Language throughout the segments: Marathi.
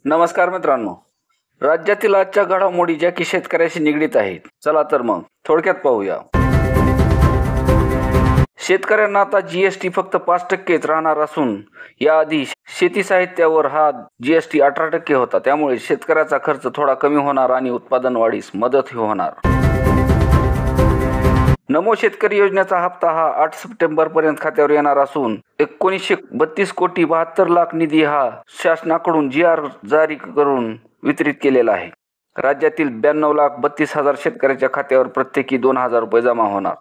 नमस्कार मित्रांनो, राज्यातील आजच्या घडामोडी ज्या की शेतकऱ्याशी निगडीत आहेत, चला तर मग थोडक्यात पाहूया. शेतकऱ्यांना आता जीएसटी फक्त 5% राहणार असून याआधी शेती साहित्यावर हा जीएसटी 18% होता. त्यामुळे शेतकऱ्याचा खर्च थोडा कमी होणार आणि उत्पादन वाढीस मदतही होणार. नमो शेतकरी योजनेचा हप्ता हा 8 सप्टेंबर पर्यंत खात्यावर येणार असून 1932 कोटी 72 लाख निधी हा शासनाकडून GR जारी करून वितरित केलेला आहे. राज्यातील 92,32,000 शेतकऱ्याच्या खात्यावर प्रत्येकी 2,000 रुपये जमा होणार.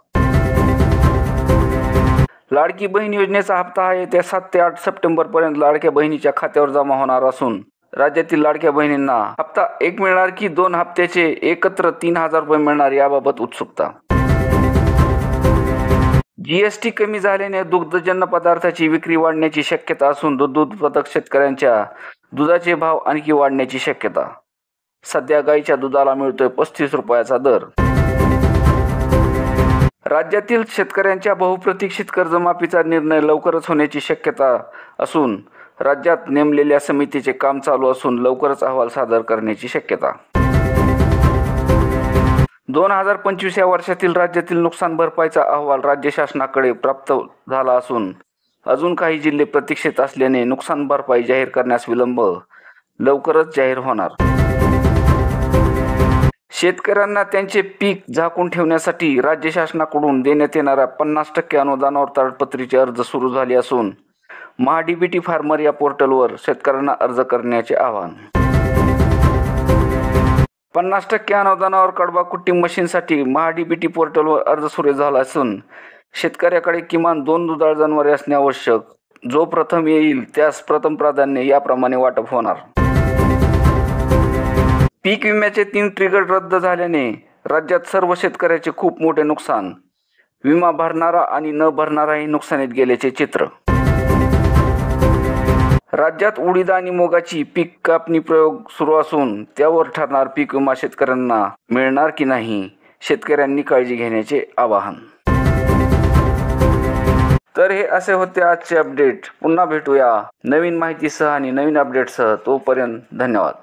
लाडकी बहीण योजनेचा हप्ता हा येत्या 7 ते 8 सप्टेंबर पर्यंत लाडक्या बहिणीच्या खात्यावर जमा होणार असून राज्यातील लाडक्या बहिणींना हप्ता 1 मिळणार की 2 हप्त्याचे एकत्र 3,000 रुपये मिळणार याबाबत उत्सुकता. जीएसटी कमी झाल्याने दुग्धजन्य पदार्थाची विक्री वाढण्याची शक्यता असून दूध उत्पादक शेतकऱ्यांच्या दुधाचे भाव आणखी वाढण्याची शक्यता. सध्या गाईच्या दुधाला मिळतोय 35 रुपयाचा दर. राज्यातील शेतकऱ्यांच्या बहुप्रतीक्षित कर्जमाफीचा निर्णय लवकरच होण्याची शक्यता असून राज्यात नेमलेल्या समितीचे काम चालू असून लवकरच अहवाल सादर करण्याची शक्यता. 2025 या वर्षातील राज्यातील नुकसान भरपाईचा अहवाल राज्य शासनाकडे प्राप्त झाला असून अजून काही जिल्हे प्रतीक्षेत असल्याने नुकसान भरपाई जाहीर करण्यास विलंब लवकरच जाहीर होणार. शेतकऱ्यांना त्यांचे पीक झाकून ठेवण्यासाठी राज्य शासनाकडून देण्यात येणाऱ्या 50% अनुदानावर ताडपत्रीचे अर्ज सुरू झाले असून महाडीबीटी फार्मर या पोर्टलवर शेतकऱ्यांना अर्ज करण्याचे आवाहन. 50% अनुदानावर कडबा कुट्टी मशीनसाठी महाडीबीटी पोर्टलवर अर्ज सुरू झाला असून शेतकऱ्याकडे किमान 2 दुधाळ जनावरे असणे आवश्यक. जो प्रथम येईल त्यास प्रथम प्राधान्य याप्रमाणे वाटप होणार. पीक विम्याचे 3 ट्रिगर रद्द झाल्याने राज्यात सर्व शेतकऱ्याचे खूप मोठे नुकसान. विमा भरणारा आणि न भरणाराही नुकसानीत गेल्याचे चित्र. राज्यात उडीद आणि मुगाची पीक कापणी प्रयोग सुरू असून त्यावर ठरणार पीक विमा शेतकऱ्यांना मिळणार की नाही, शेतकऱ्यांनी काळजी घेण्याचे आवाहन. तर हे असे होते आजचे अपडेट. पुन्हा भेटूया नवीन माहितीसह आणि नवीन अपडेटसह. तोपर्यंत धन्यवाद.